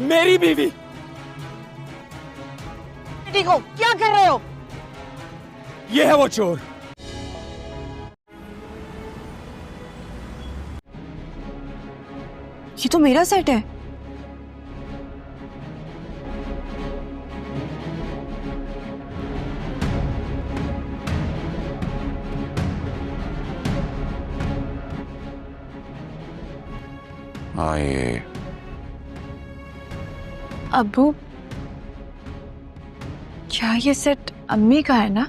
मेरी बीवी। ठीक हो, क्या कर रहे हो? ये है वो चोर। ये तो मेरा सेट है। आइए। अब्बू, क्या ये सेट अम्मी का है ना?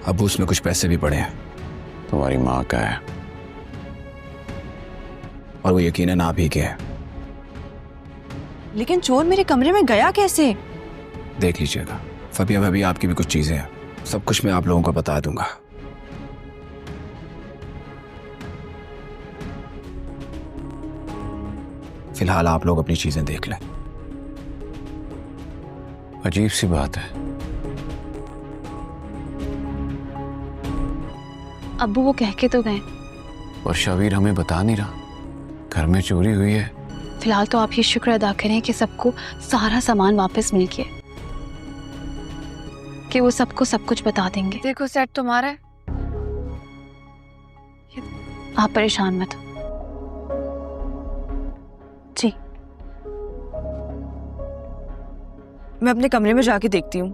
अब उसमें कुछ पैसे भी पड़े हैं। तुम्हारी माँ का है और वो यकीनन आप ही के है। लेकिन चोर मेरे कमरे में गया कैसे? देख लीजिएगा, फबिया भाभी आपकी भी कुछ चीजें हैं, सब कुछ मैं आप लोगों को बता दूंगा। फिलहाल आप लोग अपनी चीजें देख लें। अजीब सी बात है। अब्बू वो कह के तो गए। और शबीर हमें बता नहीं रहा घर में चोरी हुई है। फिलहाल तो आप ये शुक्र अदा करें कि सबको सारा सामान वापस मिल गया, कि वो सबको सब कुछ बता देंगे। देखो सेट तुम्हारा है, आप परेशान मत हो। जी, मैं अपने कमरे में जाके देखती हूँ।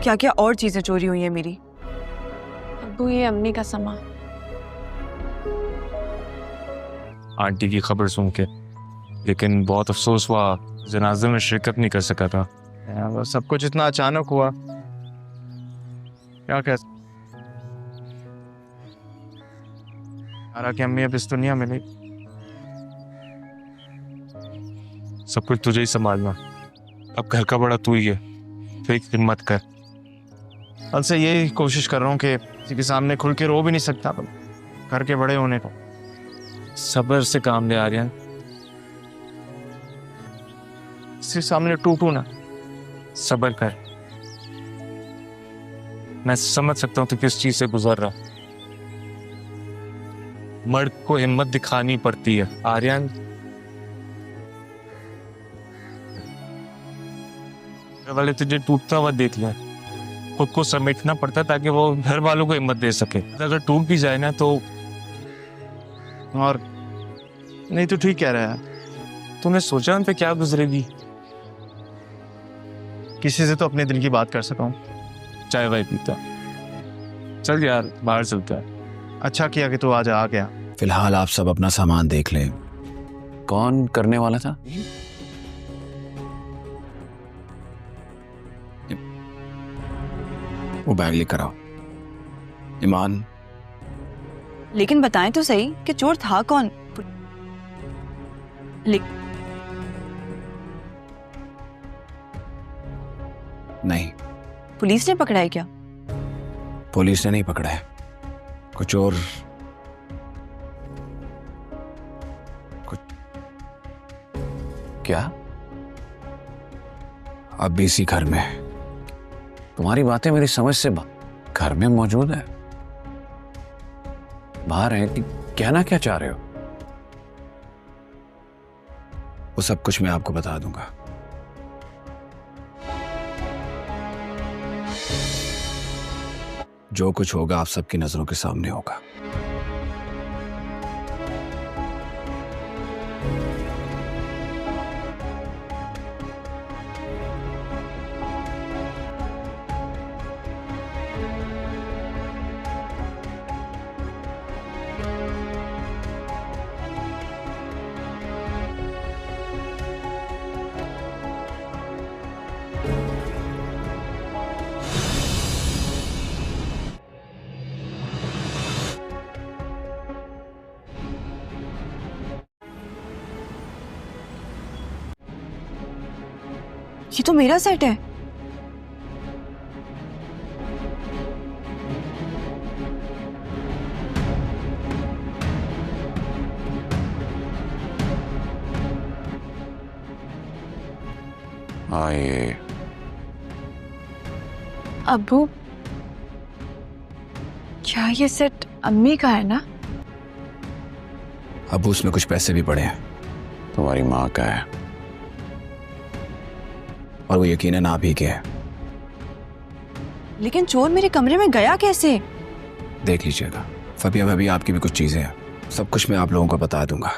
क्या क्या और चीजें चोरी हुई हैं मेरी। अब्बू ये अम्मी का सामान। आंटी की खबर सुन के, लेकिन बहुत अफसोस हुआ जनाजे में शिरकत नहीं कर सका था। सब कुछ इतना अचानक हुआ, क्या कह कि अम्मी अब इस दुनिया में नहीं। सब कुछ तुझे ही संभालना, अब घर का बड़ा तू ही है, फिक्र मत कर। कल से यही कोशिश कर रहा हूँ कि किसी के सामने खुल के रो भी नहीं सकता घर के बड़े होने को। सब्र से काम ले आर्यन, किसी सामने टूटू ना। सब्र कर। मैं समझ सकता हूँ तू किस चीज से गुजर रहा। मर्द को हिम्मत दिखानी पड़ती है आर्यन। वाले तुझे टूटता हुआ देख लिया, खुद को समेटना पड़ता ताकि वो घर वालों को हिम्मत दे सके। अगर टूट भी जाए ना तो। और नहीं तो ठीक कह रहा है, तूने सोचा उन पे क्या गुजरेगी। किसी से तो अपने दिल की बात कर सका हूँ। चाय वाय पीता। चल यार बाहर चलता है। अच्छा किया कि तू आज आ गया। फिलहाल आप सब अपना सामान देख लें। कौन करने वाला था? वो बैग लेकर आओ। ईमान, लेकिन बताएं तो सही कि चोर था कौन। नहीं, पुलिस ने पकड़ा है क्या? पुलिस ने नहीं पकड़ा है। कुछ और कुछ। क्या? अब भी इसी घर में है। तुम्हारी बातें मेरी समझ से घर में मौजूद है, बाहर है कि कहना क्या चाह रहे हो? वो सब कुछ मैं आपको बता दूंगा। जो कुछ होगा आप सबकी नजरों के सामने होगा। ये तो मेरा सेट है। आइए। अब्बू, क्या ये सेट अम्मी का है ना? अब उसमें कुछ पैसे भी पड़े हैं तुम्हारी माँ का है। और वो यकीनन आप ही के हैं। लेकिन चोर मेरे कमरे में गया कैसे? देख लीजिएगा, फबिया भाभी आपकी भी कुछ चीजें हैं, सब कुछ मैं आप लोगों को बता दूंगा।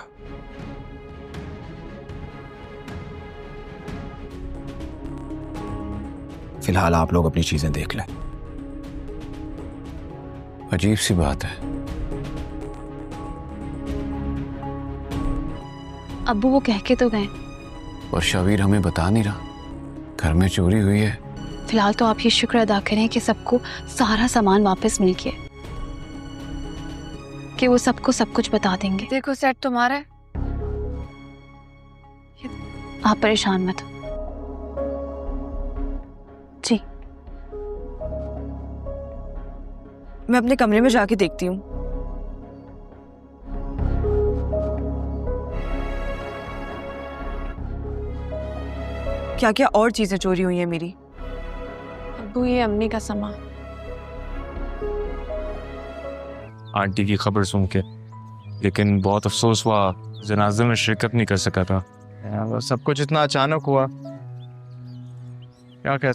फिलहाल आप लोग अपनी चीजें देख लें। अजीब सी बात है, अब्बू वो कह के तो गए। और शबीर हमें बता नहीं रहा घर में चोरी हुई है। फिलहाल तो आप ये शुक्र अदा करें कि सबको सारा सामान वापस मिल गया, कि वो सबको सब कुछ बता देंगे। देखो सेट तुम्हारा है। आप परेशान मत हो। जी मैं अपने कमरे में जाके देखती हूँ। क्या क्या और चीजें चोरी हुई हैं मेरी। अब्बू ये अम्मी का सामान। आंटी की खबर सुन के, लेकिन बहुत अफसोस हुआ जनाजे में शिरकत नहीं कर सका था। वो सब कुछ इतना अचानक हुआ, क्या कह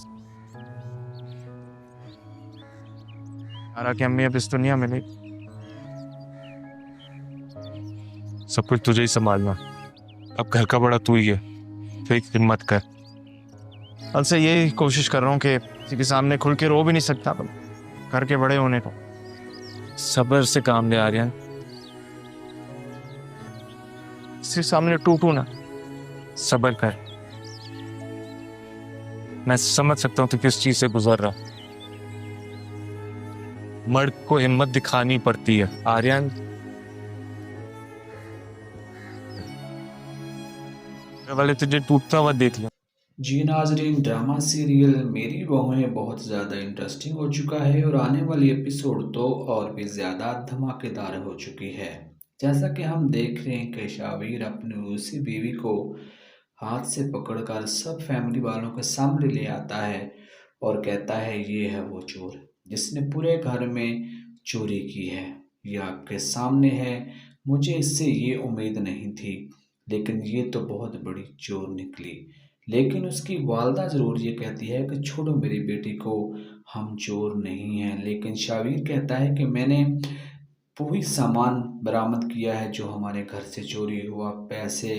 सारा की अम्मी अब इस दुनिया में नहीं। सब कुछ तुझे ही संभालना, अब घर का बड़ा तू ही है, फिक्र मत कर। कल से यही कोशिश कर रहा हूँ कि किसी के सामने खुल के रो भी नहीं सकता, घर के बड़े होने को। सब्र से काम ले आर्यन, किसी सामने टूटू ना। सब्र कर। मैं समझ सकता हूँ तू किस चीज से गुजर रहा। मर्द को हिम्मत दिखानी पड़ती है आर्यन। वाले तुझे टूटता हुआ देख लिया। जी नाजरीन, ड्रामा सीरियल मेरी बहुएं बहुत ज़्यादा इंटरेस्टिंग हो चुका है और आने वाली एपिसोड तो और भी ज़्यादा धमाकेदार हो चुकी है। जैसा कि हम देख रहे हैं कि शावीर अपनी उसी बीवी को हाथ से पकड़कर सब फैमिली वालों के सामने ले आता है और कहता है ये है वो चोर जिसने पूरे घर में चोरी की है। ये आपके सामने है, मुझे इससे ये उम्मीद नहीं थी, लेकिन ये तो बहुत बड़ी चोर निकली। लेकिन उसकी वालदा ज़रूर ये कहती है कि छोड़ो मेरी बेटी को, हम चोर नहीं हैं। लेकिन शावीर कहता है कि मैंने पूरी सामान बरामद किया है जो हमारे घर से चोरी हुआ, पैसे,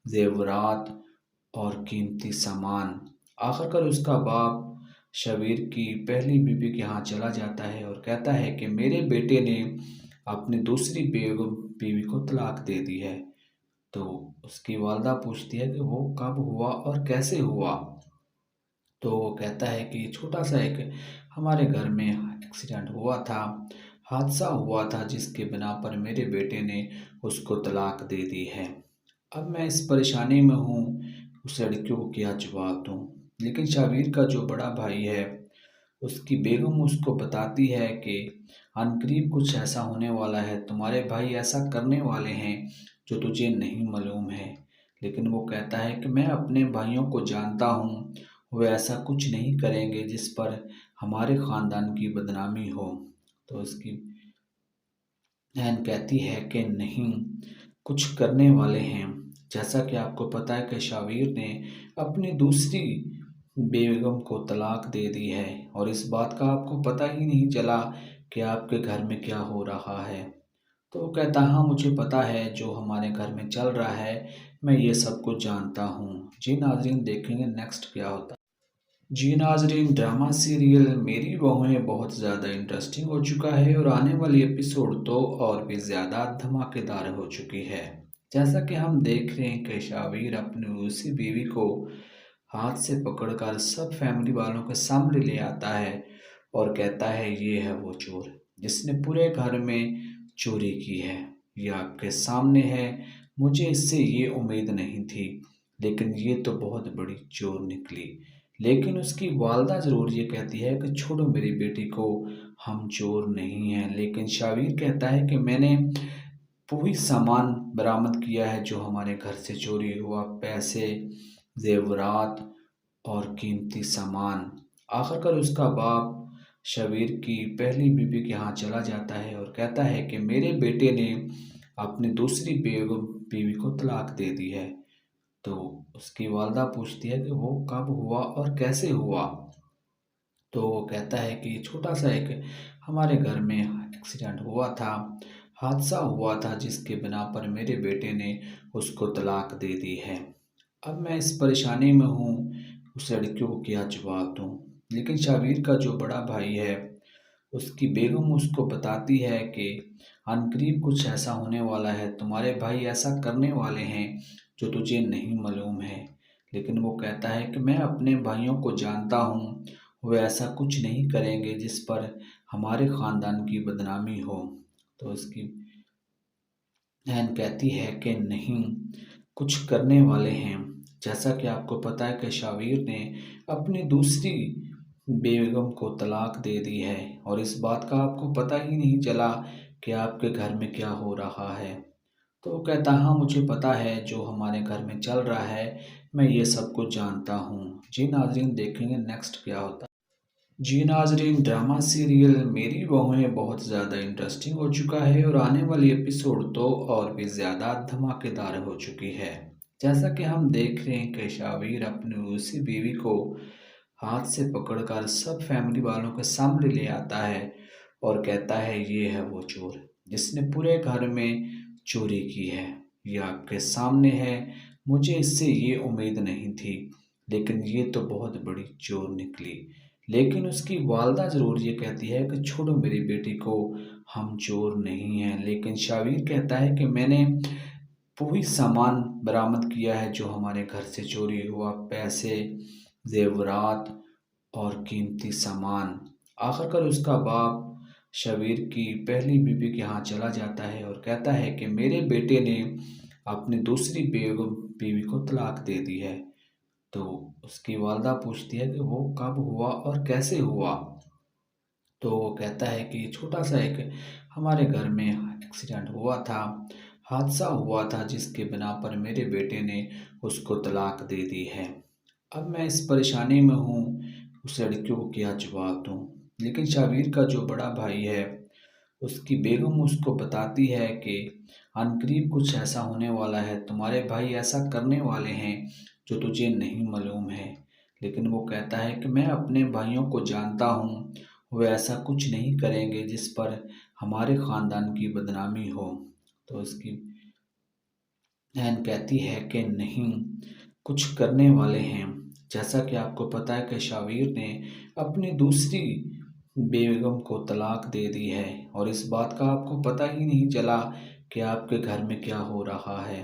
जेवरात और कीमती सामान। आखिरकार उसका बाप शबीर की पहली बीवी के यहाँ चला जाता है और कहता है कि मेरे बेटे ने अपनी दूसरी बीवी को तलाक दे दी है। तो उसकी वालदा पूछती है कि वो कब हुआ और कैसे हुआ। तो वो कहता है कि छोटा सा एक हमारे घर में एक्सीडेंट हुआ था, हादसा हुआ था, जिसके बिना पर मेरे बेटे ने उसको तलाक दे दी है। अब मैं इस परेशानी में हूँ, उस लड़कियों को क्या जवाब दूँ। लेकिन शाबीर का जो बड़ा भाई है, उसकी बेगम उसको बताती है कि अनकरीब कुछ ऐसा होने वाला है, तुम्हारे भाई ऐसा करने वाले हैं जो तुझे नहीं मालूम है। लेकिन वो कहता है कि मैं अपने भाइयों को जानता हूँ, वो ऐसा कुछ नहीं करेंगे जिस पर हमारे ख़ानदान की बदनामी हो। तो उसकी बहन कहती है कि नहीं, कुछ करने वाले हैं। जैसा कि आपको पता है कि शावीर ने अपनी दूसरी बेगम को तलाक दे दी है और इस बात का आपको पता ही नहीं चला कि आपके घर में क्या हो रहा है। तो वो कहता हाँ मुझे पता है, जो हमारे घर में चल रहा है मैं ये सब कुछ जानता हूँ। जी नाजरीन, देखेंगे नेक्स्ट क्या होता है। जी नाजरीन, ड्रामा सीरियल मेरी बहुएं बहुत ज़्यादा इंटरेस्टिंग हो चुका है और आने वाली एपिसोड तो और भी ज़्यादा धमाकेदार हो चुकी है। जैसा कि हम देख रहे हैं कि शावीर अपनी उसी बीवी को हाथ से पकड़कर सब फैमिली वालों के सामने ले आता है और कहता है ये है वो चोर जिसने पूरे घर में चोरी की है। ये आपके सामने है, मुझे इससे ये उम्मीद नहीं थी, लेकिन ये तो बहुत बड़ी चोर निकली। लेकिन उसकी वालदा ज़रूर ये कहती है कि छोड़ो मेरी बेटी को, हम चोर नहीं हैं। लेकिन शावीर कहता है कि मैंने पूरी सामान बरामद किया है जो हमारे घर से चोरी हुआ, पैसे, जेवरात और कीमती सामान। आखिरकार उसका बाप شبیر کی پہلی بیوی کے ہاں چلا جاتا ہے اور کہتا ہے کہ میرے بیٹے نے اپنی دوسری بیوی کو طلاق دے دی ہے۔ تو اس کی والدہ پوچھتی ہے کہ وہ کب ہوا اور کیسے ہوا؟ تو وہ کہتا ہے کہ چھوٹا سا ایک ہمارے گھر میں ایکسیڈنٹ ہوا تھا، حادثہ ہوا تھا، جس کے بنا پر میرے بیٹے نے اس کو طلاق دے دی ہے۔ اب میں اس پریشانی میں ہوں، اس لڑکیوں کو کیا جواب دوں؟ لیکن شبیر کا جو بڑا بھائی ہے، اس کی بیگم اس کو بتاتی ہے کہ عنقریب کچھ ایسا ہونے والا ہے، تمہارے بھائی ایسا کرنے والے ہیں جو تجھے نہیں معلوم ہے۔ لیکن وہ کہتا ہے کہ میں اپنے بھائیوں کو جانتا ہوں، وہ ایسا کچھ نہیں کریں گے جس پر ہمارے خاندان کی بدنامی ہو۔ تو اس کی بہن کہتی ہے کہ نہیں، کچھ کرنے والے ہیں۔ جیسا کہ آپ کو پتہ ہے کہ شبیر نے اپنی دوسری بیگم کو طلاق دے دی ہے، اور اس بات کا آپ کو پتہ ہی نہیں چلا کہ آپ کے گھر میں کیا ہو رہا ہے۔ تو وہ کہتا ہاں مجھے پتہ ہے جو ہمارے گھر میں چل رہا ہے، میں یہ سب کچھ جانتا ہوں۔ جی ناظرین، دیکھیں گے نیکسٹ کیا ہوتا ہے۔ جی ناظرین، ڈرامہ سیریل میری بہویں بہت زیادہ انٹرسٹنگ ہو چکا ہے، اور آنے والی ایپیسوڈ تو اور بھی زیادہ دھماکے دار ہو چکی ہے۔ جیسا کہ ہم دیکھ رہے ہیں کہ شبیر اپنی اسی بیوی کو ہاتھ سے پکڑ کر سب فیملی والوں کے سامنے لے آتا ہے اور کہتا ہے یہ ہے وہ چور جس نے پورے گھر میں چوری کی ہے، یہ آپ کے سامنے ہے، مجھے اس سے یہ امید نہیں تھی، لیکن یہ تو بہت بڑی چور نکلی۔ لیکن اس کی والدہ ضرور یہ کہتی ہے کہ چھوڑو میری بیٹی کو، ہم چور نہیں ہیں۔ لیکن شبیر کہتا ہے کہ میں نے وہی سامان برآمد کیا ہے جو ہمارے گھر سے چوری ہوا، پیسے، زیورات اور قیمتی سامان۔ آخر کر اس کا باپ شبیر کی پہلی بیوی کے ہاں چلا جاتا ہے اور کہتا ہے کہ میرے بیٹے نے اپنی دوسری بیوی کو طلاق دے دی ہے۔ تو اس کی والدہ پوچھتی ہے کہ وہ کب ہوا اور کیسے ہوا؟ تو وہ کہتا ہے کہ چھوٹا سا ایک ہمارے گھر میں ایکسیڈنٹ ہوا تھا، حادثہ ہوا تھا، جس کے بنا پر میرے بیٹے نے اس کو طلاق دے دی ہے۔ اب میں اس پریشانی میں ہوں، اس لڑکیوں کو کیا جواب دوں؟ لیکن شبیر کا جو بڑا بھائی ہے، اس کی بیگم اس کو بتاتی ہے کہ عنقریب کچھ ایسا ہونے والا ہے، تمہارے بھائی ایسا کرنے والے ہیں جو تجھے نہیں معلوم ہے۔ لیکن وہ کہتا ہے کہ میں اپنے بھائیوں کو جانتا ہوں، وہ ایسا کچھ نہیں کریں گے جس پر ہمارے خاندان کی بدنامی ہو۔ تو اس کی بہن کہتی ہے کہ نہیں، کچھ کرنے والے ہیں۔ جیسا کہ آپ کو پتہ ہے کہ شبیر نے اپنی دوسری بیگم کو طلاق دے دی ہے، اور اس بات کا آپ کو پتہ ہی نہیں چلا کہ آپ کے گھر میں کیا ہو رہا ہے۔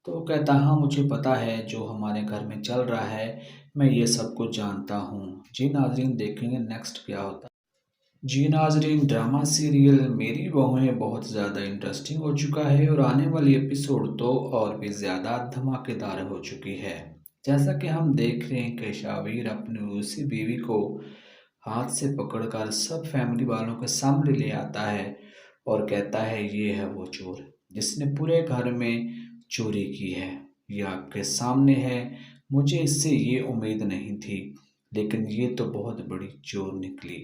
تو وہ کہتا ہاں مجھے پتہ ہے جو ہمارے گھر میں چل رہا ہے، میں یہ سب کچھ جانتا ہوں۔ جی ناظرین، دیکھیں گے نیکسٹ کیا ہوتا ہے۔ جی ناظرین، ڈرامہ سیریل میری بہویں بہت زیادہ انٹرسٹنگ ہو چکا ہے، اور آنے والی ایپیسوڈ تو اور بھی زیادہ دھماکے دار ہو چکی ہے۔ جیسا کہ ہم دیکھ رہے ہیں کہ شبیر اپنی اسی بیوی کو ہاتھ سے پکڑ کر سب فیملی والوں کے سامنے لے آتا ہے اور کہتا ہے یہ ہے وہ چور جس نے پورے گھر میں چوری کی ہے، یہ آپ کے سامنے ہے، مجھے اس سے یہ امید نہیں تھی، لیکن یہ تو بہت بڑی چور نکلی۔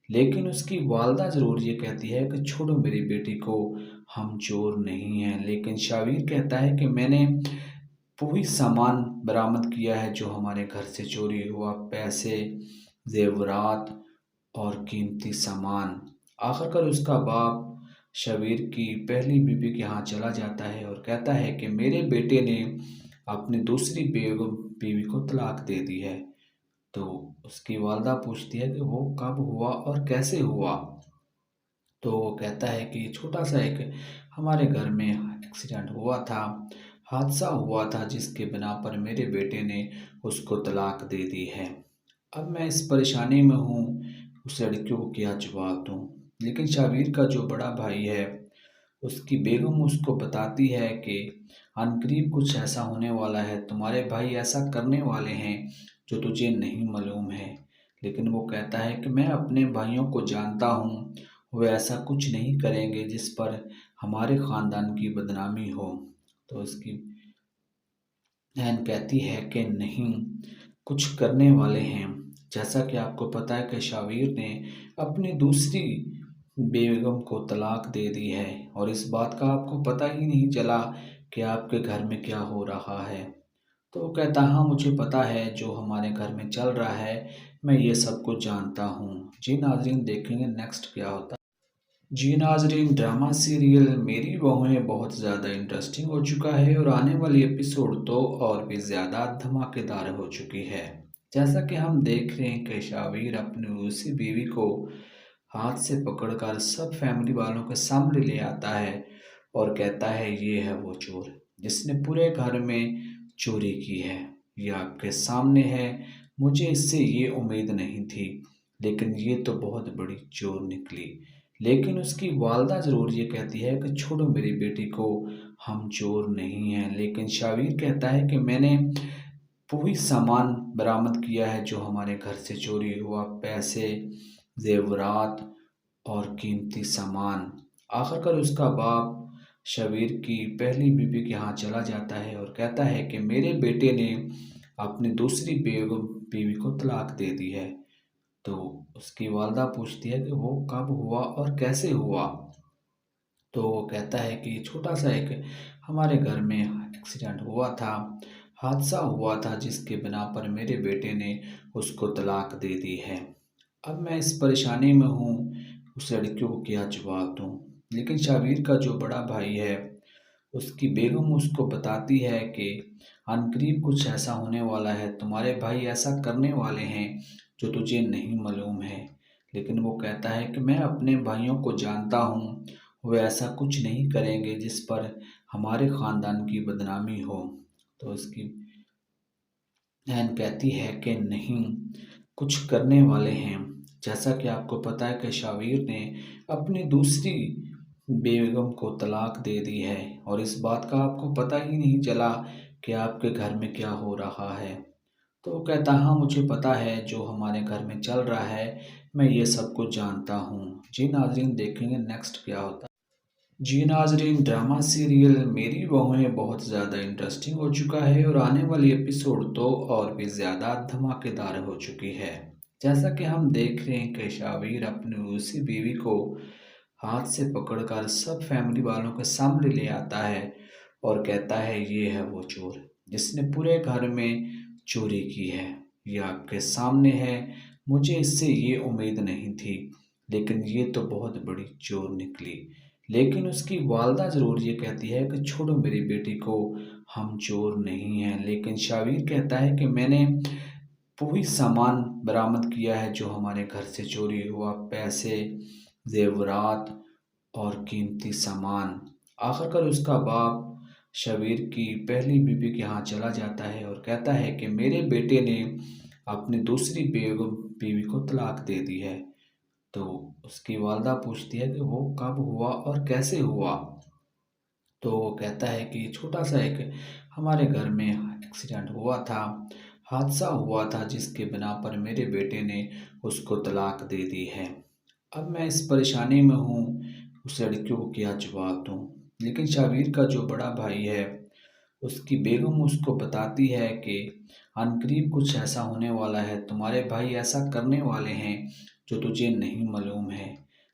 لیکن اس کی والدہ ضرور یہ کہتی ہے کہ چھوڑو میری بیٹی کو، ہم چور نہیں ہیں۔ لیکن شبیر کہتا ہے کہ میں نے وہی سامان برآمد کیا ہے جو ہمارے گھر سے چوری ہوا، پیسے، زیورات اور قیمتی سامان۔ آخر کر اس کا باپ شبیر کی پہلی بیوی کے ہاں چلا جاتا ہے اور کہتا ہے کہ میرے بیٹے نے اپنی دوسری بیوی کو طلاق دے دی ہے۔ تو اس کی والدہ پوچھتی ہے کہ وہ کب ہوا اور کیسے ہوا؟ تو وہ کہتا ہے کہ چھوٹا سا ایک ہمارے گھر میں ایکسیڈنٹ ہوا تھا، حادثہ ہوا تھا، جس کے بنا پر میرے بیٹے نے اس کو طلاق دے دی ہے۔ اب میں اس پریشانی میں ہوں، اس لڑکیوں کو کیا جواب دوں؟ لیکن شبیر کا جو بڑا بھائی ہے، اس کی بیگم اس کو بتاتی ہے کہ عنقریب کچھ ایسا ہونے والا ہے، تمہارے بھائی ایسا کرنے والے ہیں جو تجھے نہیں معلوم ہے۔ لیکن وہ کہتا ہے کہ میں اپنے بھائیوں کو جانتا ہوں، وہ ایسا کچھ نہیں کریں گے جس پر ہمارے خاندان کی بدنامی ہو۔ تو اس کی بہن کہتی ہے کہ نہیں، کچھ کرنے والے ہیں۔ जैसा कि आपको पता है कि शावीर ने अपनी दूसरी बेगम को तलाक दे दी है और इस बात का आपको पता ही नहीं चला कि आपके घर में क्या हो रहा है। तो वो कहता हाँ मुझे पता है जो हमारे घर में चल रहा है, मैं ये सब कुछ जानता हूँ। जी नाजरीन, देखेंगे नेक्स्ट क्या होता है। जी नाजरीन, ड्रामा सीरियल मेरी बहुएं बहुत ज़्यादा इंटरेस्टिंग हो चुका है और आने वाली एपिसोड तो और भी ज़्यादा धमाकेदार हो चुकी है। जैसा कि हम देख रहे हैं कि शावीर अपनी उसी बीवी को हाथ से पकड़कर सब फैमिली वालों के सामने ले आता है और कहता है ये है वो चोर जिसने पूरे घर में चोरी की है। ये आपके सामने है, मुझे इससे ये उम्मीद नहीं थी, लेकिन ये तो बहुत बड़ी चोर निकली। लेकिन उसकी वालदा ज़रूर ये कहती है कि छोड़ो मेरी बेटी को, हम चोर नहीं हैं। लेकिन शावीर कहता है कि मैंने वही सामान बरामद किया है जो हमारे घर से चोरी हुआ, पैसे, जेवरात और कीमती सामान। आखिरकार उसका बाप शबीर की पहली बीवी के यहाँ चला जाता है और कहता है कि मेरे बेटे ने अपनी दूसरी बीवी को तलाक दे दी है। तो उसकी वालदा पूछती है कि वो कब हुआ और कैसे हुआ। तो वो कहता है कि छोटा सा एक हमारे घर में एक्सीडेंट हुआ था, हादसा हुआ था जिसके बिना पर मेरे बेटे ने उसको तलाक दे दी है। अब मैं इस परेशानी में हूँ, उस लड़कियों को क्या जवाब दूँ। लेकिन शावीर का जो बड़ा भाई है उसकी बेगम उसको बताती है कि अनकरीब कुछ ऐसा होने वाला है, तुम्हारे भाई ऐसा करने वाले हैं जो तुझे नहीं मालूम है। लेकिन वो कहता है कि मैं अपने भाइयों को जानता हूँ, वो ऐसा कुछ नहीं करेंगे जिस पर हमारे ख़ानदान की बदनामी हो। तो उसकी बहन कहती है कि नहीं, कुछ करने वाले हैं। जैसा कि आपको पता है कि शावीर ने अपनी दूसरी बेगम को तलाक दे दी है और इस बात का आपको पता ही नहीं चला कि आपके घर में क्या हो रहा है। तो वो कहता हाँ मुझे पता है जो हमारे घर में चल रहा है, मैं ये सब कुछ जानता हूँ। जी नाजरीन, देखेंगे नेक्स्ट क्या होता है। जी नाजरीन, ड्रामा सीरियल मेरी बहुएं बहुत ज़्यादा इंटरेस्टिंग हो चुका है और आने वाली एपिसोड तो और भी ज़्यादा धमाकेदार हो चुकी है। जैसा कि हम देख रहे हैं कि शावीर अपनी उसी बीवी को हाथ से पकड़कर सब फैमिली वालों के सामने ले आता है और कहता है ये है वो चोर जिसने पूरे घर में चोरी की है। ये आपके सामने है, मुझे इससे ये उम्मीद नहीं थी, लेकिन ये तो बहुत बड़ी चोर निकली। लेकिन उसकी वालदा ज़रूर ये कहती है कि छोड़ो मेरी बेटी को, हम चोर नहीं हैं। लेकिन शावीर कहता है कि मैंने वही सामान बरामद किया है जो हमारे घर से चोरी हुआ, पैसे, जेवरात और कीमती सामान। आखिरकार उसका बाप शबीर की पहली बीवी के यहाँ चला जाता है और कहता है कि मेरे बेटे ने अपनी दूसरी बीवी को तलाक दे दी है। तो उसकी वालदा पूछती है कि वो कब हुआ और कैसे हुआ। तो वो कहता है कि छोटा सा एक हमारे घर में एक्सीडेंट हुआ था, हादसा हुआ था जिसके बिना पर मेरे बेटे ने उसको तलाक दे दी है। अब मैं इस परेशानी में हूँ, उस लड़कियों को क्या जवाब दूँ। लेकिन शावीर का जो बड़ा भाई है उसकी बेगम उसको बताती है कि अनकरीब कुछ ऐसा होने वाला है, तुम्हारे भाई ऐसा करने वाले हैं जो तुझे नहीं मालूम है।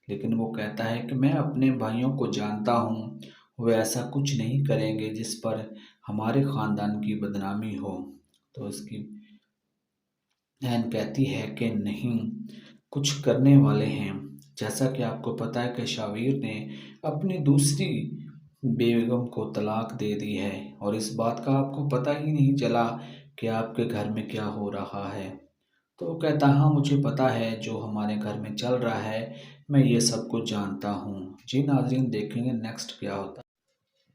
लेकिन वो कहता है कि मैं अपने भाइयों को जानता हूँ, वो ऐसा कुछ नहीं करेंगे जिस पर हमारे ख़ानदान की बदनामी हो। तो उसकी बहन कहती है कि नहीं, कुछ करने वाले हैं। जैसा कि आपको पता है कि शावीर ने अपनी दूसरी बेगम को तलाक दे दी है और इस बात का आपको पता ही नहीं चला कि आपके घर में क्या हो रहा है। तो वो कहता हाँ मुझे पता है जो हमारे घर में चल रहा है, मैं ये सब कुछ जानता हूँ। जी नाजरीन, देखेंगे नेक्स्ट क्या होता है।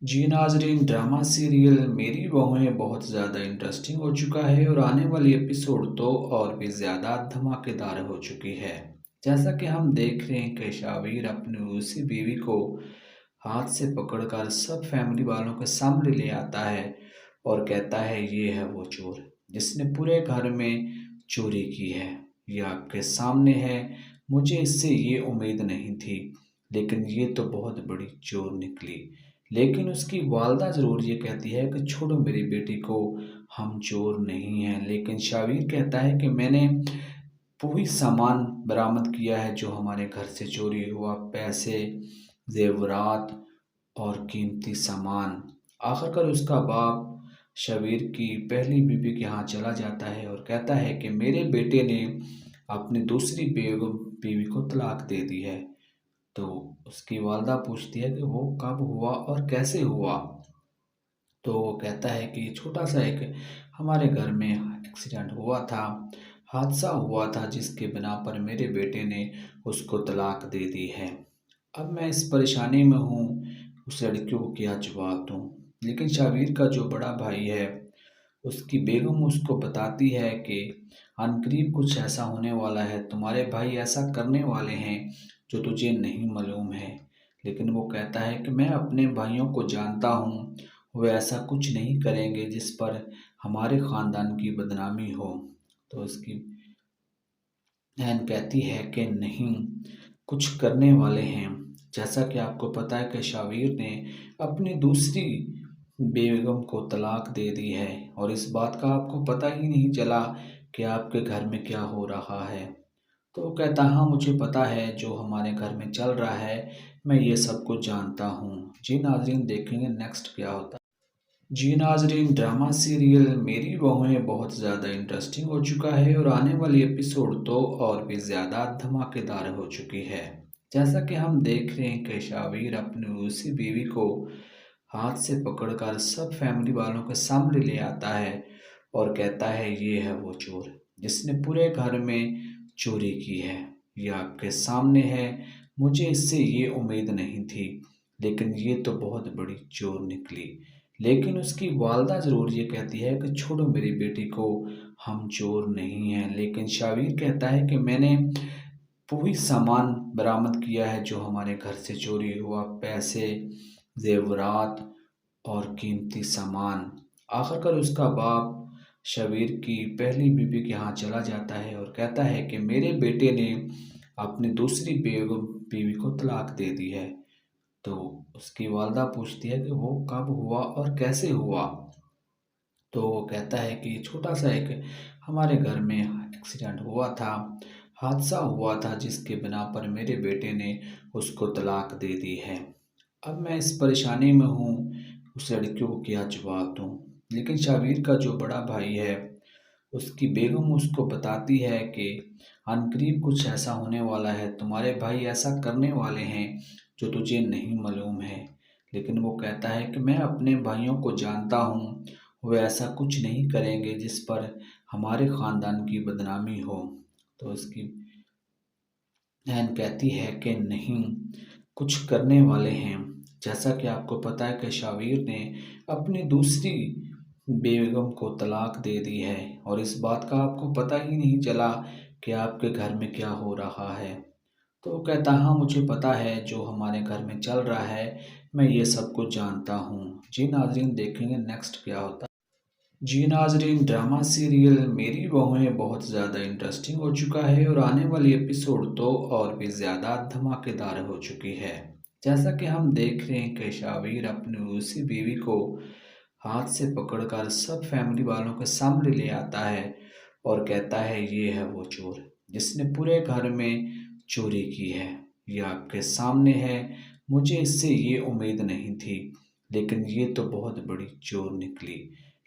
जी नाजरीन, ड्रामा सीरियल मेरी बहुएं बहुत ज़्यादा इंटरेस्टिंग हो चुका है और आने वाली एपिसोड तो और भी ज़्यादा धमाकेदार हो चुकी है। जैसा कि हम देख रहे हैं कि शावीर अपनी उसी बीवी को हाथ से पकड़कर सब फैमिली वालों के सामने ले आता है और कहता है ये है वो चोर जिसने पूरे घर में चोरी की है। ये आपके सामने है, मुझे इससे ये उम्मीद नहीं थी, लेकिन ये तो बहुत बड़ी चोर निकली। लेकिन उसकी वालदा ज़रूर ये कहती है कि छोड़ो मेरी बेटी को, हम चोर नहीं हैं। लेकिन शावीर कहता है कि मैंने पूरी सामान बरामद किया है जो हमारे घर से चोरी हुआ, पैसे, जेवरात और कीमती सामान। आखिरकार उसका बाप शबीर की पहली बीवी के यहाँ चला जाता है और कहता है कि मेरे बेटे ने अपनी दूसरी बीवी को तलाक दे दी है। तो उसकी वालदा पूछती है कि वो कब हुआ और कैसे हुआ। तो वो कहता है कि छोटा सा एक हमारे घर में एक्सीडेंट हुआ था, हादसा हुआ था, जिसके बिना पर मेरे बेटे ने उसको तलाक दे दी है। अब मैं इस परेशानी में हूँ, उस लड़कियों को क्या जवाब दूँ। लेकिन शाबिर का जो बड़ा भाई है, उसकी बेगम उसको बताती है कि अनकरीब कुछ ऐसा होने वाला है, तुम्हारे भाई ऐसा करने वाले हैं जो तुझे नहीं मालूम है। लेकिन वो कहता है कि मैं अपने भाइयों को जानता हूँ, वो ऐसा कुछ नहीं करेंगे जिस पर हमारे ख़ानदान की बदनामी हो। तो उसकी बहन कहती है कि नहीं, कुछ करने वाले हैं। जैसा कि आपको पता है कि शाबिर ने अपनी दूसरी बेगम को तलाक दे दी है और इस बात का आपको पता ही नहीं चला कि आपके घर में क्या हो रहा है। तो वो कहता हाँ, मुझे पता है जो हमारे घर में चल रहा है, मैं ये सब कुछ जानता हूँ। जी नाजरीन, देखेंगे नेक्स्ट क्या होता है। जी नाजरीन, ड्रामा सीरियल मेरी बहुएं बहुत ज़्यादा इंटरेस्टिंग हो चुका है और आने वाली एपिसोड तो और भी ज़्यादा धमाकेदार हो चुकी है। जैसा कि हम देख रहे हैं कि शाबिर अपनी उसी बीवी को हाथ से पकड़कर सब फैमिली वालों के सामने ले आता है और कहता है ये है वो चोर जिसने पूरे घर में चोरी की है। ये आपके सामने है, मुझे इससे ये उम्मीद नहीं थी, लेकिन ये तो बहुत बड़ी चोर निकली। लेकिन उसकी वालदा ज़रूर ये कहती है कि छोड़ो मेरी बेटी को, हम चोर नहीं हैं। लेकिन शाबिर कहता है कि मैंने पूरी सामान बरामद किया है जो हमारे घर से चोरी हुआ, पैसे, जेवरात और कीमती सामान। आखिरकार उसका बाप शबीर की पहली बीवी के यहाँ चला जाता है और कहता है कि मेरे बेटे ने अपनी दूसरी बीवी को तलाक दे दी है। तो उसकी वालदा पूछती है कि वो कब हुआ और कैसे हुआ। तो वो कहता है कि छोटा सा एक हमारे घर में एक्सीडेंट हुआ था, हादसा हुआ था, जिसके बिना पर मेरे बेटे ने उसको तलाक दे दी है। अब मैं इस परेशानी में हूँ, उस लड़कियों को क्या जवाब दूँ। लेकिन शाबिर का जो बड़ा भाई है, उसकी बेगम उसको बताती है कि अनकरीब कुछ ऐसा होने वाला है, तुम्हारे भाई ऐसा करने वाले हैं जो तुझे नहीं मालूम है। लेकिन वो कहता है कि मैं अपने भाइयों को जानता हूँ, वो ऐसा कुछ नहीं करेंगे जिस पर हमारे ख़ानदान की बदनामी हो। तो उसकी बहन कहती है कि नहीं, कुछ करने वाले हैं। जैसा कि आपको पता है कि शाबिर ने अपनी दूसरी बेगम को तलाक दे दी है और इस बात का आपको पता ही नहीं चला कि आपके घर में क्या हो रहा है। तो वो कहता हाँ, मुझे पता है जो हमारे घर में चल रहा है, मैं ये सब कुछ जानता हूँ। जी नाजरीन, देखेंगे नेक्स्ट क्या होता है। जी नाजरीन, ड्रामा सीरियल मेरी बहुएं बहुत ज़्यादा इंटरेस्टिंग हो चुका है और आने वाली एपिसोड तो और भी ज़्यादा धमाकेदार हो चुकी है। जैसा कि हम देख रहे हैं कि शाबिर अपनी उसी बीवी को हाथ से पकड़कर सब फैमिली वालों के सामने ले आता है और कहता है ये है वो चोर जिसने पूरे घर में चोरी की है। ये आपके सामने है, मुझे इससे ये उम्मीद नहीं थी, लेकिन ये तो बहुत बड़ी चोर निकली।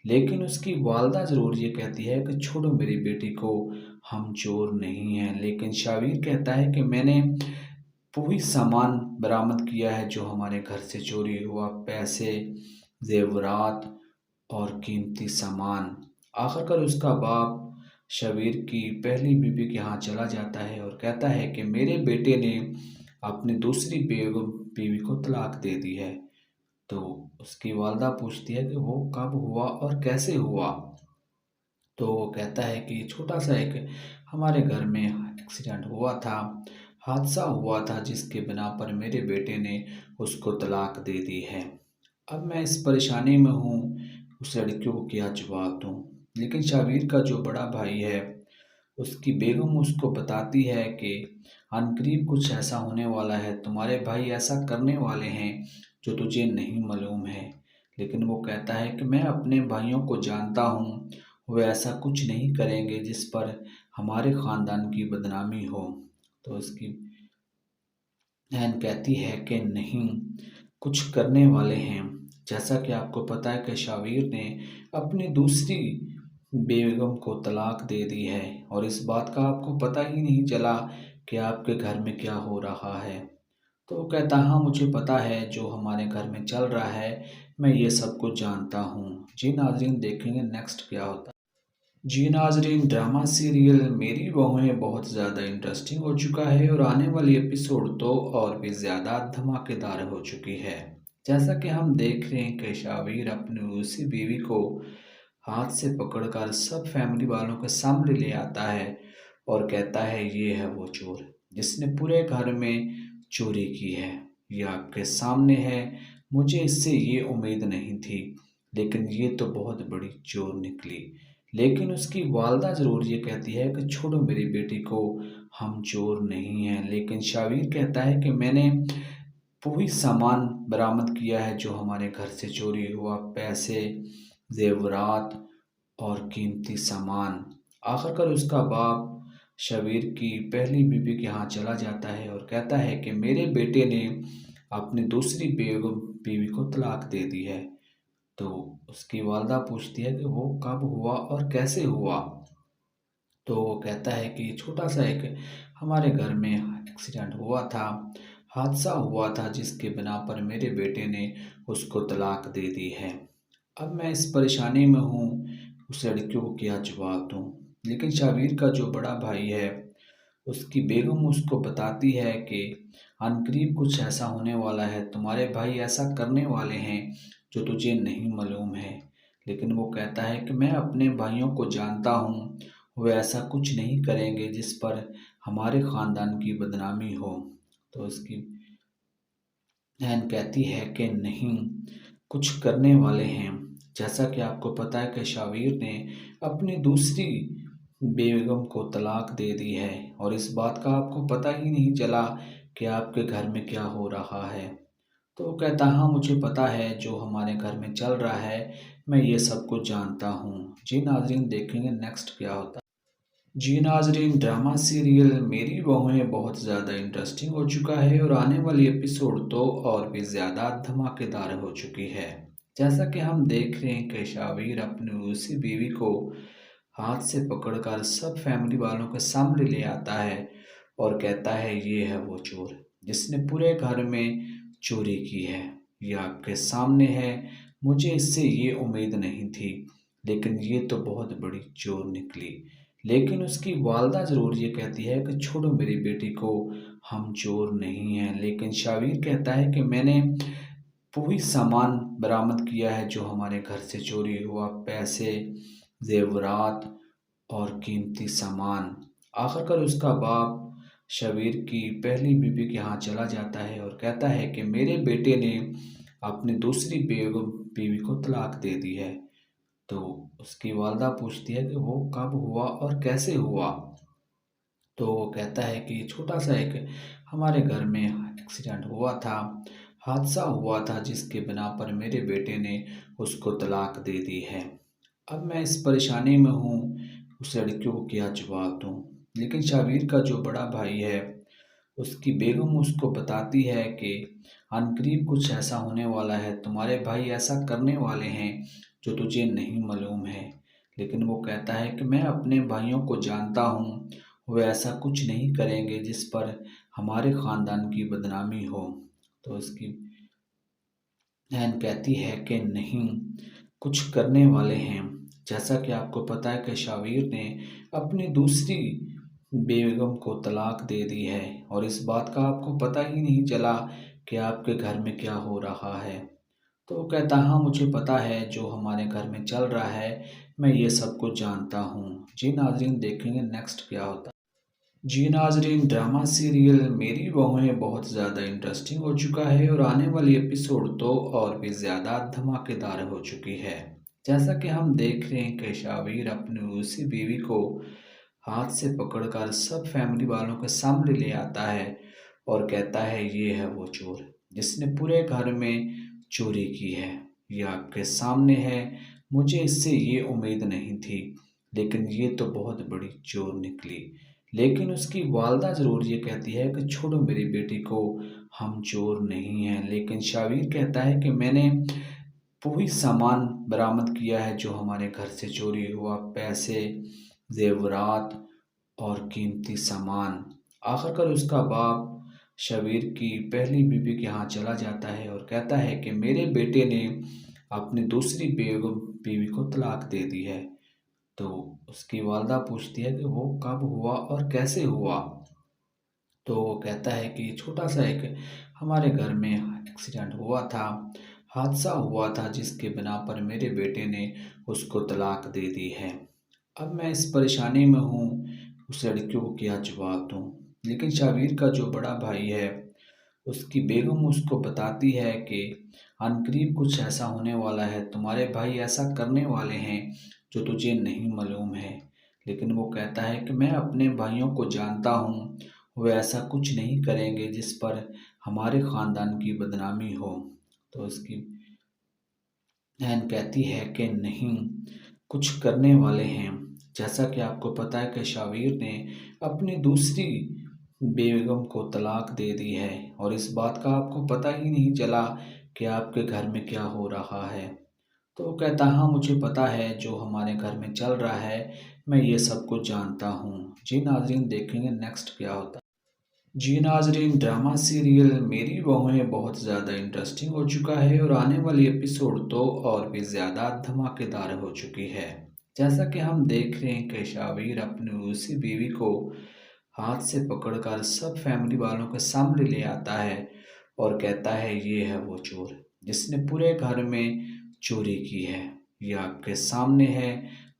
लेकिन उसकी वालदा ज़रूर ये कहती है कि छोड़ो मेरी बेटी को, हम चोर नहीं हैं। लेकिन शाबिर कहता है कि मैंने पूरी सामान बरामद किया है जो हमारे घर से चोरी हुआ, पैसे, जेवरात और कीमती सामान। आखिरकार उसका बाप शबीर की पहली बीवी के यहाँ चला जाता है और कहता है कि मेरे बेटे ने अपनी दूसरी बीवी को तलाक दे दी है। तो उसकी वालदा पूछती है कि वो कब हुआ और कैसे हुआ। तो वो कहता है कि छोटा सा एक हमारे घर में एक्सीडेंट हुआ था, हादसा हुआ था, जिसके बिना पर मेरे बेटे ने उसको तलाक दे दी है। अब मैं इस परेशानी में हूँ, उस लड़कियों को क्या जवाब दूँ। लेकिन शाबिर का जो बड़ा भाई है, उसकी बेगम उसको बताती है कि अनकरीब कुछ ऐसा होने वाला है, तुम्हारे भाई ऐसा करने वाले हैं जो तुझे नहीं मालूम है। लेकिन वो कहता है कि मैं अपने भाइयों को जानता हूँ, वो ऐसा कुछ नहीं करेंगे जिस पर हमारे ख़ानदान की बदनामी हो। तो उसकी बहन कहती है कि नहीं, कुछ करने वाले हैं। जैसा कि आपको पता है कि शावीर ने अपनी दूसरी बेगम को तलाक दे दी है और इस बात का आपको पता ही नहीं चला कि आपके घर में क्या हो रहा है। तो वो कहता, हाँ मुझे पता है, जो हमारे घर में चल रहा है मैं ये सब कुछ जानता हूँ। जी नाजरीन, देखेंगे नेक्स्ट क्या होता है। जी नाजरीन, ड्रामा सीरियल मेरी बहुएं बहुत ज़्यादा इंटरेस्टिंग हो चुका है और आने वाली एपिसोड तो और भी ज़्यादा धमाकेदार हो चुकी है। जैसा कि हम देख रहे हैं कि शावीर अपनी उसी बीवी को हाथ से पकड़कर सब फैमिली वालों के सामने ले आता है और कहता है ये है वो चोर जिसने पूरे घर में चोरी की है। ये आपके सामने है, मुझे इससे ये उम्मीद नहीं थी, लेकिन ये तो बहुत बड़ी चोर निकली। लेकिन उसकी वालदा ज़रूर ये कहती है कि छोड़ो मेरी बेटी को, हम चोर नहीं हैं। लेकिन शावीर कहता है कि मैंने वही सामान बरामद किया है जो हमारे घर से चोरी हुआ, पैसे, जेवरात और कीमती सामान। आखिरकार उसका बाप शबीर की पहली बीवी के यहाँ चला जाता है और कहता है कि मेरे बेटे ने अपनी दूसरी बीवी को तलाक दे दी है। तो उसकी वालदा पूछती है कि वो कब हुआ और कैसे हुआ। तो वो कहता है कि छोटा सा एक हमारे घर में एक्सीडेंट हुआ था, हादसा हुआ था, जिसके बिना पर मेरे बेटे ने उसको तलाक दे दी है। अब मैं इस परेशानी में हूँ, उस लड़कियों को क्या जवाब दूँ। लेकिन शाबीर का जो बड़ा भाई है, उसकी बेगम उसको बताती है कि अनकरीब कुछ ऐसा होने वाला है, तुम्हारे भाई ऐसा करने वाले हैं जो तुझे नहीं मालूम है। लेकिन वो कहता है कि मैं अपने भाइयों को जानता हूँ, वो ऐसा कुछ नहीं करेंगे जिस पर हमारे ख़ानदान की बदनामी हो। तो उसकी बहन कहती है कि नहीं, कुछ करने वाले हैं। जैसा कि आपको पता है कि शावीर ने अपनी दूसरी बेगम को तलाक दे दी है और इस बात का आपको पता ही नहीं चला कि आपके घर में क्या हो रहा है। तो वो कहता, हाँ मुझे पता है, जो हमारे घर में चल रहा है मैं ये सब कुछ जानता हूँ। जी नाजरीन, देखेंगे नेक्स्ट क्या होता है। जी नाजरीन, ड्रामा सीरियल मेरी बहुएं बहुत ज़्यादा इंटरेस्टिंग हो चुका है और आने वाली एपिसोड तो और भी ज़्यादा धमाकेदार हो चुकी है। जैसा कि हम देख रहे हैं कि शावीर अपनी उसी बीवी को हाथ से पकड़कर सब फैमिली वालों के सामने ले आता है और कहता है ये है वो चोर जिसने पूरे घर में चोरी की है। ये आपके सामने है, मुझे इससे ये उम्मीद नहीं थी, लेकिन ये तो बहुत बड़ी चोर निकली। लेकिन उसकी वालदा ज़रूर ये कहती है कि छोड़ो मेरी बेटी को, हम चोर नहीं हैं। लेकिन शावीर कहता है कि मैंने वही सामान बरामद किया है जो हमारे घर से चोरी हुआ, पैसे, जेवरात और कीमती सामान। आखिरकार उसका बाप शबीर की पहली बीवी के यहाँ चला जाता है और कहता है कि मेरे बेटे ने अपनी दूसरी बीवी को तलाक दे दी है। तो उसकी वालदा पूछती है कि वो कब हुआ और कैसे हुआ। तो वो कहता है कि छोटा सा एक हमारे घर में एक्सीडेंट हुआ था, हादसा हुआ था, जिसके बिना पर मेरे बेटे ने उसको तलाक दे दी है। अब मैं इस परेशानी में हूँ, उस लड़कियों को क्या जवाब दूँ। लेकिन शाबीर का जो बड़ा भाई है, उसकी बेगम उसको बताती है कि अनकरीब कुछ ऐसा होने वाला है, तुम्हारे भाई ऐसा करने वाले हैं जो तुझे नहीं मालूम है। लेकिन वो कहता है कि मैं अपने भाइयों को जानता हूँ, वो ऐसा कुछ नहीं करेंगे जिस पर हमारे ख़ानदान की बदनामी हो। तो उसकी बहन कहती है कि नहीं, कुछ करने वाले हैं। जैसा कि आपको पता है कि शावीर ने अपनी दूसरी बेगम को तलाक दे दी है और इस बात का आपको पता ही नहीं चला कि आपके घर में क्या हो रहा है। तो वो कहता, हाँ मुझे पता है, जो हमारे घर में चल रहा है मैं ये सब कुछ जानता हूँ। जी नाजरीन, देखेंगे नेक्स्ट क्या होता है। जी नाजरीन, ड्रामा सीरियल मेरी बहुएं बहुत ज़्यादा इंटरेस्टिंग हो चुका है और आने वाली एपिसोड तो और भी ज़्यादा धमाकेदार हो चुकी है। जैसा कि हम देख रहे हैं कि शावीर अपनी उसी बीवी को हाथ से पकड़कर सब फैमिली वालों के सामने ले आता है और कहता है ये है वो चोर जिसने पूरे घर में चोरी की है। ये आपके सामने है, मुझे इससे ये उम्मीद नहीं थी, لیکن یہ تو بہت بڑی چور نکلی۔ لیکن اس کی والدہ ضرور یہ کہتی ہے کہ چھوڑو میری بیٹی کو، ہم چور نہیں ہیں۔ لیکن شاویر کہتا ہے کہ میں نے وہی سامان برآمد کیا ہے جو ہمارے گھر سے چوری ہوا، پیسے، زیورات اور قیمتی سامان۔ آخر کار اس کا باپ شبیر کی پہلی بیوی کے ہاں چلا جاتا ہے اور کہتا ہے کہ میرے بیٹے نے اپنی دوسری بیوی کو طلاق دے دی ہے۔ تو اس کی والدہ پوچھتی ہے کہ وہ کب ہوا اور کیسے ہوا؟ تو وہ کہتا ہے کہ چھوٹا سا ایک ہمارے گھر میں ایکسیڈنٹ ہوا تھا، حادثہ ہوا تھا، جس کے بنا پر میرے بیٹے نے اس کو طلاق دے دی ہے۔ اب میں اس پریشانی میں ہوں، اس لڑکیوں کو کیا جواب دوں؟ لیکن شاویر کا جو بڑا بھائی ہے، اس کی بیگم اس کو بتاتی ہے کہ عنقریب کچھ ایسا ہونے والا ہے، تمہارے بھائی ایسا کرنے والے ہیں جو تجھے نہیں معلوم ہے۔ لیکن وہ کہتا ہے کہ میں اپنے بھائیوں کو جانتا ہوں، وہ ایسا کچھ نہیں کریں گے جس پر ہمارے خاندان کی بدنامی ہو۔ تو اس کی بہن کہتی ہے کہ نہیں، کچھ کرنے والے ہیں۔ جیسا کہ آپ کو پتہ ہے کہ شاویر نے اپنی دوسری بیگم کو طلاق دے دی ہے، اور اس بات کا آپ کو پتہ ہی نہیں چلا کہ آپ کے گھر میں کیا ہو رہا ہے۔ تو وہ کہتا ہاں مجھے پتہ ہے جو ہمارے گھر میں چل رہا ہے، میں یہ سب کچھ جانتا ہوں۔ جی ناظرین، دیکھیں گے نیکسٹ کیا ہوتا ہے۔ جی ناظرین، ڈرامہ سیریل میری بہویں بہت زیادہ انٹرسٹنگ ہو چکا ہے، اور آنے والی ایپیسوڈ تو اور بھی زیادہ دھماکے دار ہو چکی ہے۔ جیسا کہ ہم دیکھ رہے ہیں کہ شاویر اپنی اسی بیوی کو ہاتھ سے پکڑ کر سب فیملی والوں کے سامنے لے آتا ہے اور کہتا ہے یہ ہے وہ چور جس نے پورے گھر میں چوری کی ہے، یہ آپ کے سامنے ہے،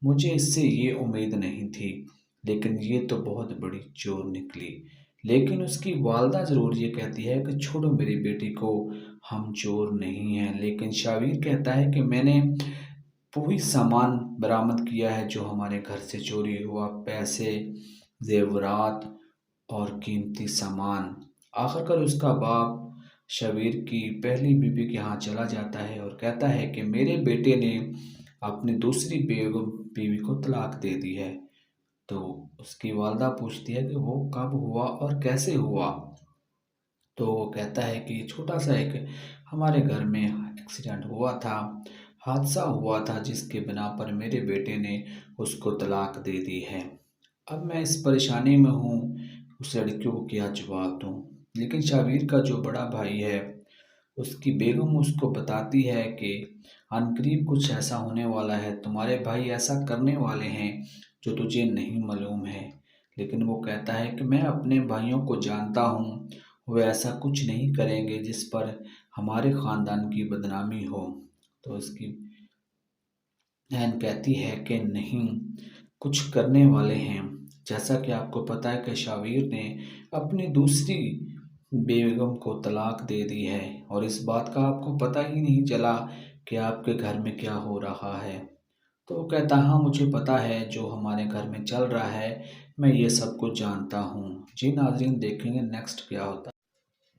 مجھے اس سے یہ امید نہیں تھی، لیکن یہ تو بہت بڑی چور نکلی۔ لیکن اس کی والدہ ضرور یہ کہتی ہے کہ چھوڑو میری بیٹی کو، ہم چور نہیں ہیں۔ لیکن شاویر کہتا ہے کہ میں نے وہی سامان برآمد کیا ہے جو ہمارے گھر سے چوری ہوا، پیسے، زیورات اور قیمتی سامان۔ آخر کار اس کا باپ شبیر کی پہلی بیوی کے ہاں چلا جاتا ہے اور کہتا ہے کہ میرے بیٹے نے اپنی دوسری بیوی کو طلاق دے دی ہے۔ تو اس کی والدہ پوچھتی ہے کہ وہ کب ہوا اور کیسے ہوا؟ تو وہ کہتا ہے کہ چھوٹا سا ایک ہمارے گھر میں ایکسیڈنٹ ہوا تھا، حادثہ ہوا تھا، جس کے بنا پر میرے بیٹے نے اس کو طلاق دے دی ہے۔ اب میں اس پریشانی میں ہوں، اس لڑکیوں کو کیا جواب دوں؟ لیکن شاویر کا جو بڑا بھائی ہے، اس کی بیگم اس کو بتاتی ہے کہ عنقریب کچھ ایسا ہونے والا ہے، تمہارے بھائی ایسا کرنے والے ہیں جو تجھے نہیں معلوم ہے۔ لیکن وہ کہتا ہے کہ میں اپنے بھائیوں کو جانتا ہوں، وہ ایسا کچھ نہیں کریں گے جس پر ہمارے خاندان کی بدنامی ہو۔ تو اس کی بہن کہتی ہے کہ نہیں، کچھ کرنے والے ہیں۔ جیسا کہ آپ کو پتہ ہے کہ شاویر نے اپنی دوسری بیگم کو طلاق دے دی ہے، اور اس بات کا آپ کو پتہ ہی نہیں چلا کہ آپ کے گھر میں کیا ہو رہا ہے۔ تو وہ کہتا ہاں مجھے پتہ ہے جو ہمارے گھر میں چل رہا ہے، میں یہ سب کچھ جانتا ہوں۔ جی ناظرین، دیکھیں گے نیکسٹ کیا ہوتا ہے۔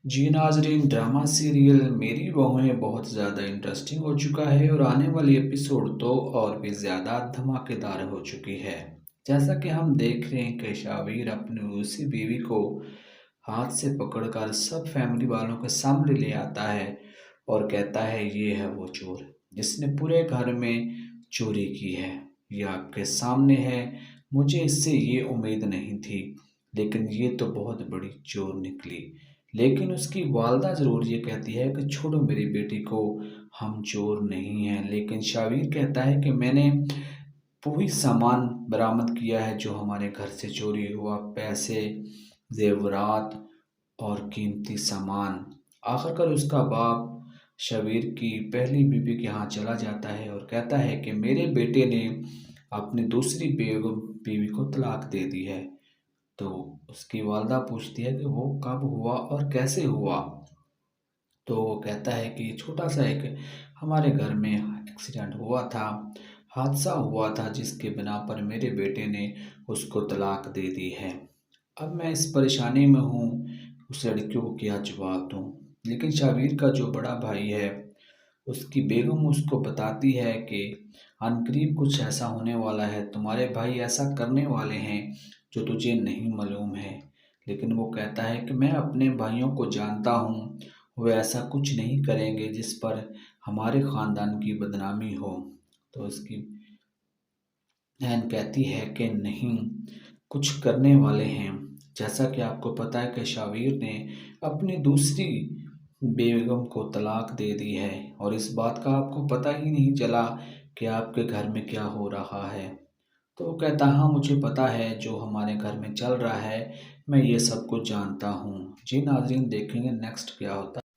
جی ناظرین، ڈرامہ سیریل میری بہویں بہت زیادہ انٹرسٹنگ ہو چکا ہے، اور آنے والی ایپیسوڈ تو اور بھی زیادہ دھماکے دار ہو چکی ہے۔ جیسا کہ ہم دیکھ رہے ہیں کہ شاویر اپنی اسی بیوی کو ہاتھ سے پکڑ کر سب فیملی والوں کے سامنے لے آتا ہے اور کہتا ہے یہ ہے وہ چور جس نے پورے گھر میں چوری کی ہے، یہ آپ کے سامنے ہے، مجھے اس سے یہ امید نہیں تھی، لیکن یہ تو بہت بڑی چور نکلی۔ لیکن اس کی والدہ ضرور یہ کہتی ہے کہ چھوڑو میری بیٹی کو، ہم چور نہیں ہیں۔ لیکن شاویر کہتا ہے کہ میں نے وہی سامان برآمد کیا ہے جو ہمارے گھر سے چوری ہوا، پیسے، زیورات اور قیمتی سامان۔ آخر کار اس کا باپ شبیر کی پہلی بیوی کے ہاں چلا جاتا ہے اور کہتا ہے کہ میرے بیٹے نے اپنی دوسری بیوی کو طلاق دے دی ہے۔ تو اس کی والدہ پوچھتی ہے کہ وہ کب ہوا اور کیسے ہوا؟ تو وہ کہتا ہے کہ چھوٹا سا ایک ہمارے گھر میں ایکسیڈنٹ ہوا تھا، حادثہ ہوا تھا، جس کے بنا پر میرے بیٹے نے اس کو طلاق دے دی ہے۔ اب میں اس پریشانی میں ہوں، اس لڑکیوں کو کیا جواب دوں؟ لیکن شاویر کا جو بڑا بھائی ہے، اس کی بیگم اس کو بتاتی ہے کہ عنقریب کچھ ایسا ہونے والا ہے، تمہارے بھائی ایسا کرنے والے ہیں جو تجھے نہیں معلوم ہے۔ لیکن وہ کہتا ہے کہ میں اپنے بھائیوں کو جانتا ہوں، وہ ایسا کچھ نہیں کریں گے جس پر ہمارے خاندان کی بدنامی ہو۔ تو اس کی بہن کہتی ہے کہ نہیں، کچھ کرنے والے ہیں۔ جیسا کہ آپ کو پتہ ہے کہ شاویر نے اپنی دوسری بیگم کو طلاق دے دی ہے، اور اس بات کا آپ کو پتہ ہی نہیں چلا کہ آپ کے گھر میں کیا ہو رہا ہے۔ تو وہ کہتا ہاں مجھے پتہ ہے جو ہمارے گھر میں چل رہا ہے، میں یہ سب کچھ جانتا ہوں۔ جی ناظرین، دیکھیں گے نیکسٹ کیا ہوتا ہے۔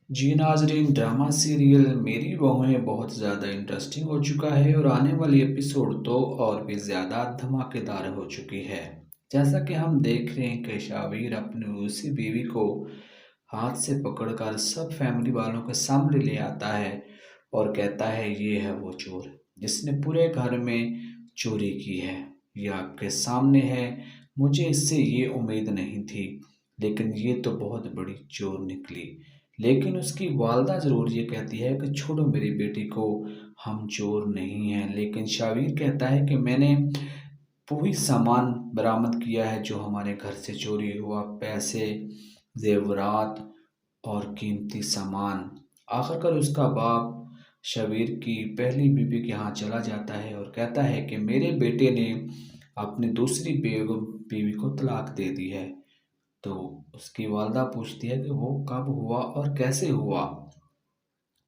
جی ناظرین، ڈرامہ سیریل میری بہویں بہت زیادہ انٹرسٹنگ ہو چکا ہے، اور آنے والی ایپیسوڈ تو اور بھی زیادہ دھماکے دار ہو چکی ہے۔ جیسا کہ ہم دیکھ رہے ہیں کہ شاویر اپنی اسی بیوی کو ہاتھ سے پکڑ کر سب فیملی والوں کے سامنے لے آتا ہے اور کہتا ہے یہ ہے وہ چور جس نے پورے گھر میں چوری کی ہے، یہ آپ کے سامنے ہے، مجھے اس سے یہ امید نہیں تھی، لیکن یہ تو بہت بڑی چور نکلی۔ لیکن اس کی والدہ ضرور یہ کہتی ہے کہ چھوڑو میری بیٹی کو، ہم چور نہیں ہیں۔ لیکن شاویر کہتا ہے کہ میں نے وہی سامان برآمد کیا ہے جو ہمارے گھر سے چوری ہوا، پیسے، زیورات اور قیمتی سامان۔ آخر کر اس کا باپ شاویر کی پہلی بیوی کے ہاں چلا جاتا ہے اور کہتا ہے کہ میرے بیٹے نے اپنی دوسری بیوی کو طلاق دے دی ہے۔ تو اس کی والدہ پوچھتی ہے کہ وہ کب ہوا اور کیسے ہوا؟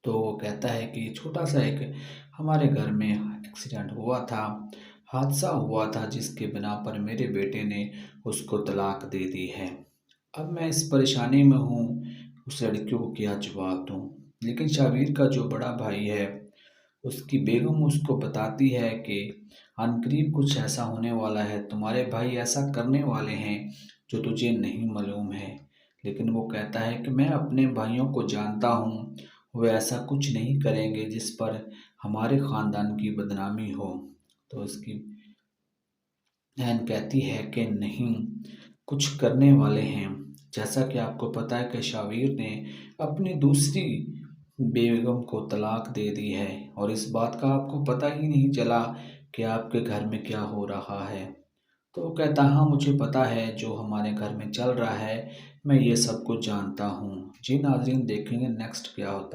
تو وہ کہتا ہے کہ چھوٹا سا ایک ہمارے گھر میں ایکسیڈنٹ ہوا تھا، حادثہ ہوا تھا، جس کے بنا پر میرے بیٹے نے اس کو طلاق دے دی ہے۔ اب میں اس پریشانی میں ہوں، اس لڑکیوں کو کیا جواب دوں؟ لیکن شاویر کا جو بڑا بھائی ہے، اس کی بیگم اس کو بتاتی ہے کہ عنقریب کچھ ایسا ہونے والا ہے، تمہارے بھائی ایسا کرنے والے ہیں جو تجھے نہیں معلوم ہے۔ لیکن وہ کہتا ہے کہ میں اپنے بھائیوں کو جانتا ہوں، وہ ایسا کچھ نہیں کریں گے جس پر ہمارے خاندان کی بدنامی ہو۔ تو اس کی بہن کہتی ہے کہ نہیں، کچھ کرنے والے ہیں۔ جیسا کہ آپ کو پتہ ہے کہ شاویر نے اپنی دوسری بیگم کو طلاق دے دی ہے، اور اس بات کا آپ کو پتہ ہی نہیں چلا کہ آپ کے گھر میں کیا ہو رہا ہے۔ تو وہ کہتا ہاں مجھے پتہ ہے جو ہمارے گھر میں چل رہا ہے، میں یہ سب کچھ جانتا ہوں۔ جی ناظرین، دیکھیں گے نیکسٹ کیا ہوتا ہے۔